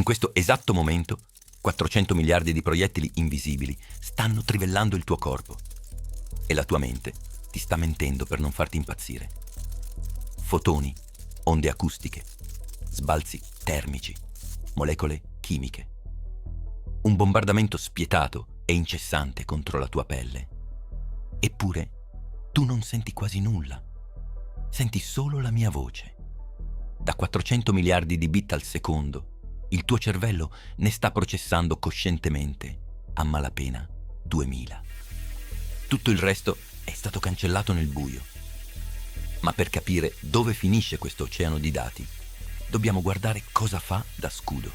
In questo esatto momento, 400 miliardi di proiettili invisibili stanno trivellando il tuo corpo e la tua mente ti sta mentendo per non farti impazzire. Fotoni, onde acustiche, sbalzi termici, molecole chimiche. Un bombardamento spietato e incessante contro la tua pelle. Eppure, tu non senti quasi nulla. Senti solo la mia voce. Da 400 miliardi di bit al secondo, il tuo cervello ne sta processando coscientemente a malapena 2000. Tutto il resto è stato cancellato nel buio. Ma per capire dove finisce questo oceano di dati, dobbiamo guardare cosa fa da scudo.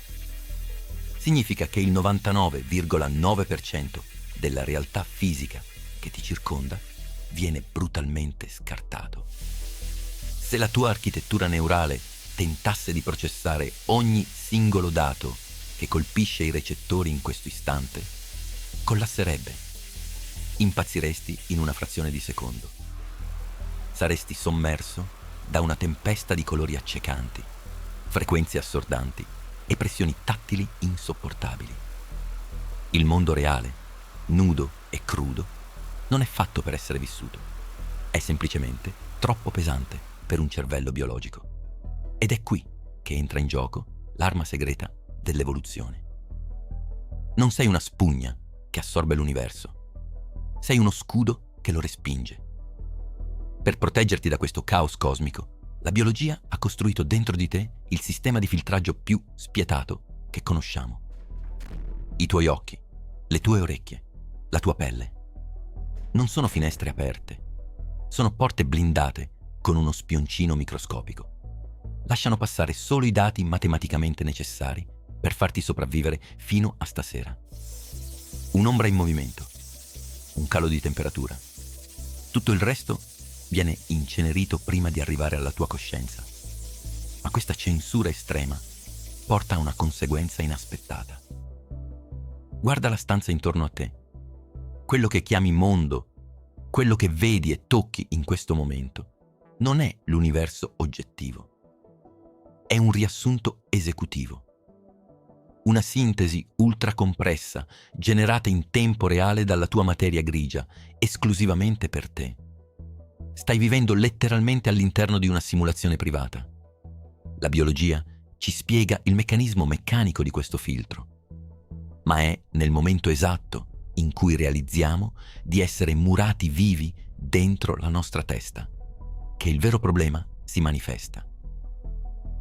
Significa che il 99,9% della realtà fisica che ti circonda viene brutalmente scartato. Se la tua architettura neurale tentasse di processare ogni singolo dato che colpisce i recettori in questo istante, collasserebbe. Impazziresti in una frazione di secondo. Saresti sommerso da una tempesta di colori accecanti, frequenze assordanti e pressioni tattili insopportabili. Il mondo reale, nudo e crudo, non è fatto per essere vissuto. È semplicemente troppo pesante per un cervello biologico. Ed è qui che entra in gioco l'arma segreta dell'evoluzione. Non sei una spugna che assorbe l'universo. Sei uno scudo che lo respinge. Per proteggerti da questo caos cosmico, la biologia ha costruito dentro di te il sistema di filtraggio più spietato che conosciamo. I tuoi occhi, le tue orecchie, la tua pelle. Non sono finestre aperte, sono porte blindate con uno spioncino microscopico. Lasciano passare solo i dati matematicamente necessari per farti sopravvivere fino a stasera. Un'ombra in movimento, un calo di temperatura. Tutto il resto viene incenerito prima di arrivare alla tua coscienza. Ma questa censura estrema porta a una conseguenza inaspettata. Guarda la stanza intorno a te. Quello che chiami mondo, quello che vedi e tocchi in questo momento, non è l'universo oggettivo. È un riassunto esecutivo. Una sintesi ultracompressa generata in tempo reale dalla tua materia grigia, esclusivamente per te. Stai vivendo letteralmente all'interno di una simulazione privata. La biologia ci spiega il meccanismo meccanico di questo filtro, ma è nel momento esatto in cui realizziamo di essere murati vivi dentro la nostra testa che il vero problema si manifesta.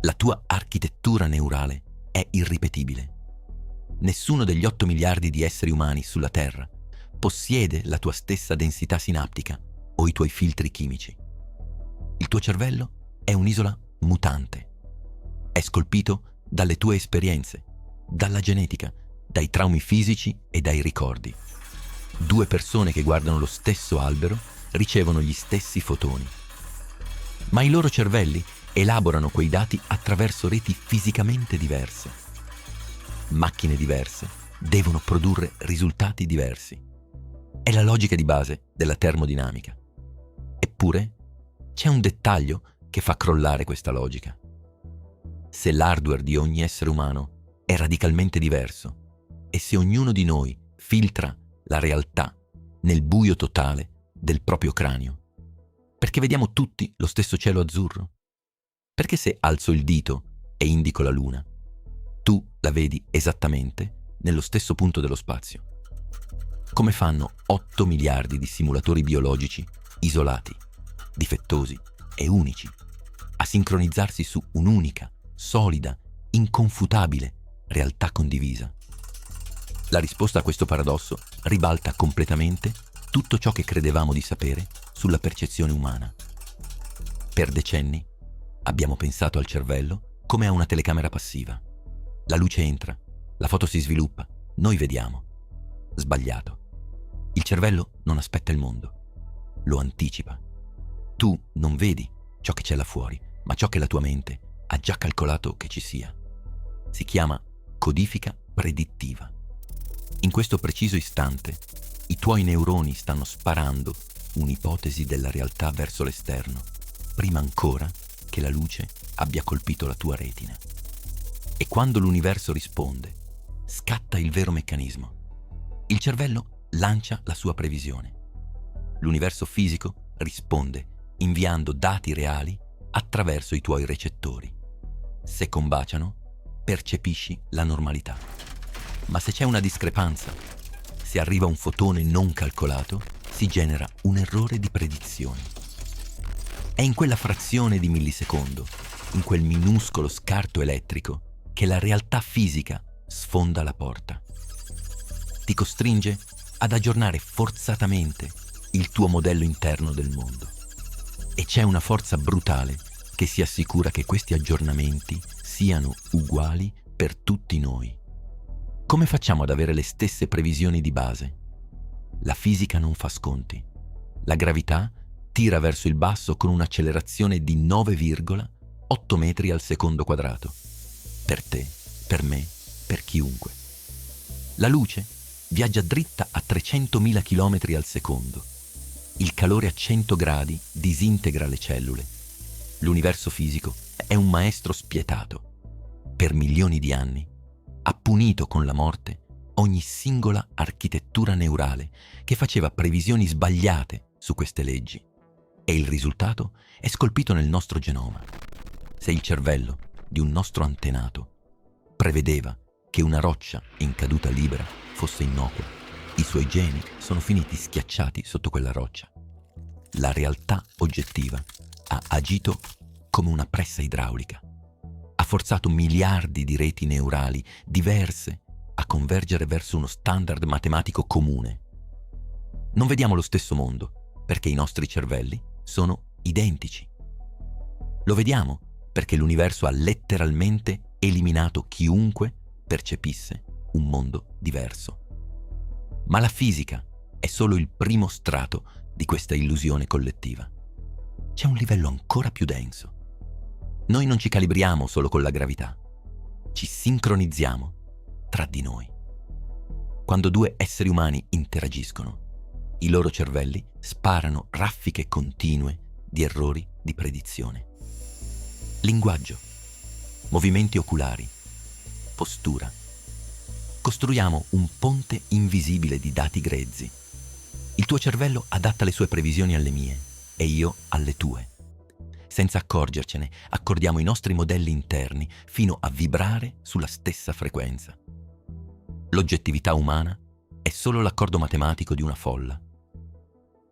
La tua architettura neurale è irripetibile. Nessuno degli 8 miliardi di esseri umani sulla Terra possiede la tua stessa densità sinaptica o i tuoi filtri chimici. Il tuo cervello è un'isola mutante. È scolpito dalle tue esperienze, dalla genetica, dai traumi fisici e dai ricordi. 2 persone che guardano lo stesso albero ricevono gli stessi fotoni. Ma i loro cervelli elaborano quei dati attraverso reti fisicamente diverse. Macchine diverse devono produrre risultati diversi. È la logica di base della termodinamica. Eppure, c'è un dettaglio che fa crollare questa logica. Se l'hardware di ogni essere umano è radicalmente diverso e se ognuno di noi filtra la realtà nel buio totale del proprio cranio, perché vediamo tutti lo stesso cielo azzurro? Perché se alzo il dito e indico la luna, tu la vedi esattamente nello stesso punto dello spazio? Come fanno 8 miliardi di simulatori biologici isolati, difettosi e unici a sincronizzarsi su un'unica, solida, inconfutabile realtà condivisa? La risposta a questo paradosso ribalta completamente tutto ciò che credevamo di sapere sulla percezione umana. Per decenni abbiamo pensato al cervello come a una telecamera passiva. La luce entra, la foto si sviluppa, noi vediamo. Sbagliato. Il cervello non aspetta il mondo, lo anticipa. Tu non vedi ciò che c'è là fuori, ma ciò che la tua mente ha già calcolato che ci sia. Si chiama codifica predittiva. In questo preciso istante, i tuoi neuroni stanno sparando un'ipotesi della realtà verso l'esterno, prima ancora che la luce abbia colpito la tua retina. E quando l'universo risponde, scatta il vero meccanismo. Il cervello lancia la sua previsione. L'universo fisico risponde inviando dati reali attraverso i tuoi recettori. Se combaciano, percepisci la normalità. Ma se c'è una discrepanza, se arriva un fotone non calcolato, si genera un errore di predizione. È in quella frazione di millisecondo, in quel minuscolo scarto elettrico, che la realtà fisica sfonda la porta. Ti costringe ad aggiornare forzatamente il tuo modello interno del mondo. E c'è una forza brutale che si assicura che questi aggiornamenti siano uguali per tutti noi. Come facciamo ad avere le stesse previsioni di base? La fisica non fa sconti. La gravità tira verso il basso con un'accelerazione di 9,8 metri al secondo quadrato. Per te, per me, per chiunque. La luce viaggia dritta a 300.000 km al secondo. Il calore a 100 gradi disintegra le cellule. L'universo fisico è un maestro spietato. Per milioni di anni ha punito con la morte ogni singola architettura neurale che faceva previsioni sbagliate su queste leggi. E il risultato è scolpito nel nostro genoma. Se il cervello di un nostro antenato prevedeva che una roccia in caduta libera fosse innocua, i suoi geni sono finiti schiacciati sotto quella roccia. La realtà oggettiva ha agito come una pressa idraulica. Ha forzato miliardi di reti neurali diverse a convergere verso uno standard matematico comune. Non vediamo lo stesso mondo perché i nostri cervelli sono identici. Lo vediamo perché l'universo ha letteralmente eliminato chiunque percepisse un mondo diverso. Ma la fisica è solo il primo strato di questa illusione collettiva. C'è un livello ancora più denso. Noi non ci calibriamo solo con la gravità, ci sincronizziamo tra di noi. Quando due esseri umani interagiscono, i loro cervelli sparano raffiche continue di errori di predizione. Linguaggio, movimenti oculari, postura. Costruiamo un ponte invisibile di dati grezzi. Il tuo cervello adatta le sue previsioni alle mie e io alle tue. Senza accorgercene, accordiamo i nostri modelli interni fino a vibrare sulla stessa frequenza. L'oggettività umana è solo l'accordo matematico di una folla.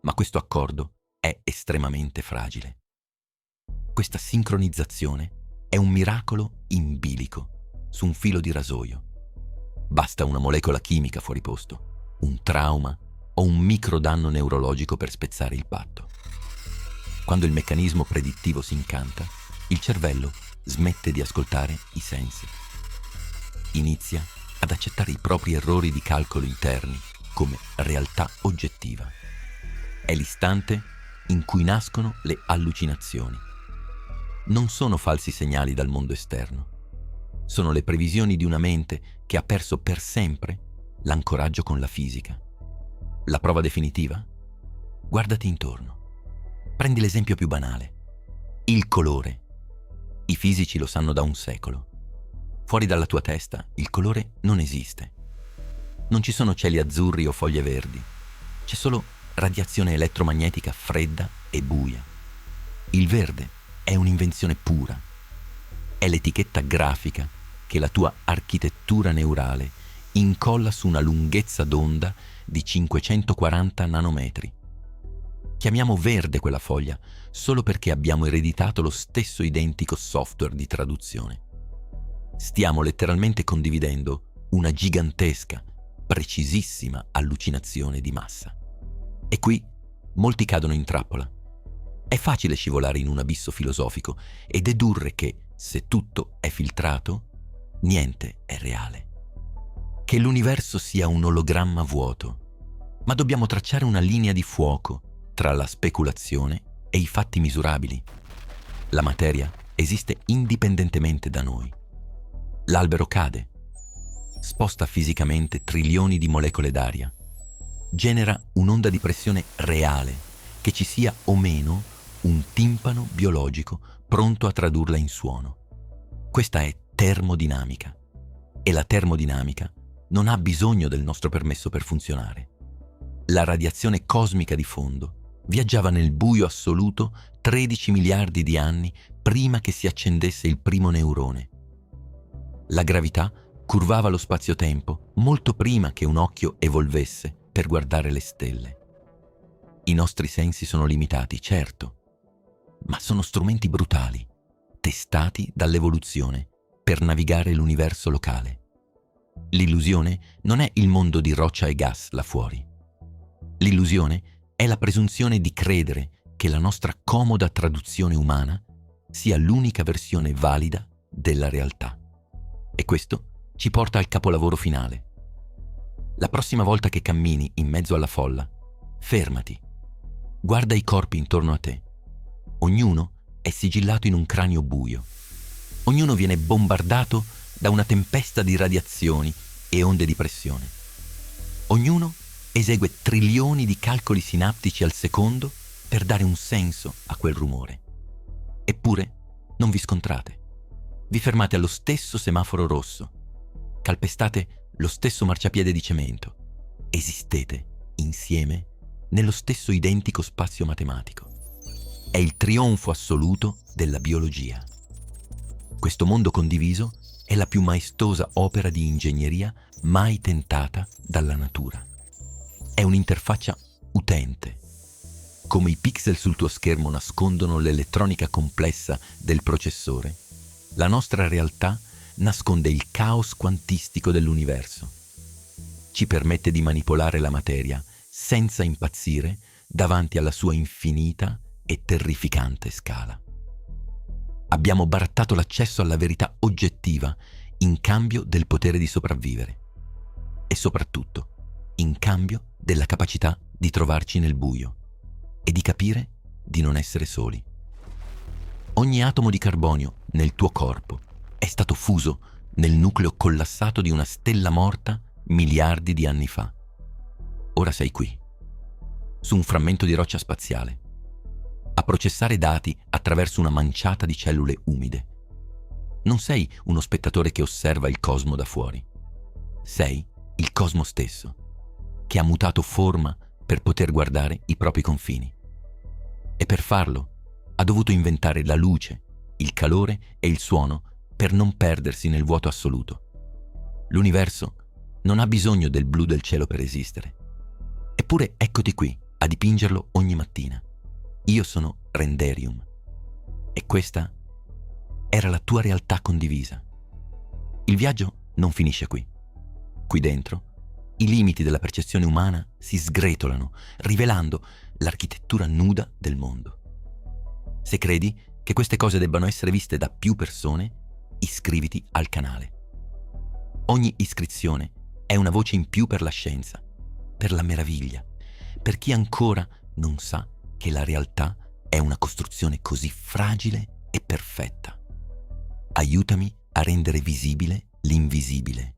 Ma questo accordo è estremamente fragile. Questa sincronizzazione è un miracolo in bilico, su un filo di rasoio. Basta una molecola chimica fuori posto, un trauma o un microdanno neurologico per spezzare il patto. Quando il meccanismo predittivo si incanta, il cervello smette di ascoltare i sensi. Inizia ad accettare i propri errori di calcolo interni come realtà oggettiva. È l'istante in cui nascono le allucinazioni. Non sono falsi segnali dal mondo esterno. Sono le previsioni di una mente che ha perso per sempre l'ancoraggio con la fisica. La prova definitiva? Guardati intorno. Prendi l'esempio più banale. Il colore. I fisici lo sanno da un secolo. Fuori dalla tua testa il colore non esiste. Non ci sono cieli azzurri o foglie verdi. C'è solo radiazione elettromagnetica fredda e buia. Il verde è un'invenzione pura. È l'etichetta grafica che la tua architettura neurale incolla su una lunghezza d'onda di 540 nanometri. Chiamiamo verde quella foglia solo perché abbiamo ereditato lo stesso identico software di traduzione. Stiamo letteralmente condividendo una gigantesca, precisissima allucinazione di massa. E qui molti cadono in trappola. È facile scivolare in un abisso filosofico e dedurre che, se tutto è filtrato, niente è reale. Che l'universo sia un ologramma vuoto, ma dobbiamo tracciare una linea di fuoco tra la speculazione e i fatti misurabili. La materia esiste indipendentemente da noi. L'albero cade, sposta fisicamente trilioni di molecole d'aria, genera un'onda di pressione reale, che ci sia o meno un timpano biologico pronto a tradurla in suono. Questa è termodinamica. E la termodinamica non ha bisogno del nostro permesso per funzionare. La radiazione cosmica di fondo viaggiava nel buio assoluto 13 miliardi di anni prima che si accendesse il primo neurone. La gravità curvava lo spazio-tempo molto prima che un occhio evolvesse per guardare le stelle. I nostri sensi sono limitati, certo, ma sono strumenti brutali, testati dall'evoluzione per navigare l'universo locale. L'illusione non è il mondo di roccia e gas là fuori. L'illusione è la presunzione di credere che la nostra comoda traduzione umana sia l'unica versione valida della realtà. E questo ci porta al capolavoro finale. La prossima volta che cammini in mezzo alla folla, fermati. Guarda i corpi intorno a te. Ognuno è sigillato in un cranio buio. Ognuno viene bombardato da una tempesta di radiazioni e onde di pressione. Ognuno esegue trilioni di calcoli sinaptici al secondo per dare un senso a quel rumore. Eppure non vi scontrate. Vi fermate allo stesso semaforo rosso. Calpestate lo stesso marciapiede di cemento. Esistete insieme nello stesso identico spazio matematico. È il trionfo assoluto della biologia. Questo mondo condiviso è la più maestosa opera di ingegneria mai tentata dalla natura. È un'interfaccia utente. Come i pixel sul tuo schermo nascondono l'elettronica complessa del processore, la nostra realtà nasconde il caos quantistico dell'universo. Ci permette di manipolare la materia senza impazzire davanti alla sua infinita e terrificante scala. Abbiamo barattato l'accesso alla verità oggettiva in cambio del potere di sopravvivere e soprattutto in cambio della capacità di trovarci nel buio e di capire di non essere soli. Ogni atomo di carbonio nel tuo corpo è stato fuso nel nucleo collassato di una stella morta miliardi di anni fa. Ora sei qui, su un frammento di roccia spaziale, a processare dati attraverso una manciata di cellule umide. Non sei uno spettatore che osserva il cosmo da fuori. Sei il cosmo stesso, che ha mutato forma per poter guardare i propri confini. E per farlo ha dovuto inventare la luce, il calore e il suono per non perdersi nel vuoto assoluto. L'universo non ha bisogno del blu del cielo per esistere. Eppure eccoti qui a dipingerlo ogni mattina. Io sono Renderium e questa era la tua realtà condivisa. Il viaggio non finisce qui. Qui dentro i limiti della percezione umana si sgretolano, rivelando l'architettura nuda del mondo. Se credi che queste cose debbano essere viste da più persone, iscriviti al canale. Ogni iscrizione è una voce in più per la scienza, per la meraviglia, per chi ancora non sa che la realtà è una costruzione così fragile e perfetta. Aiutami a rendere visibile l'invisibile.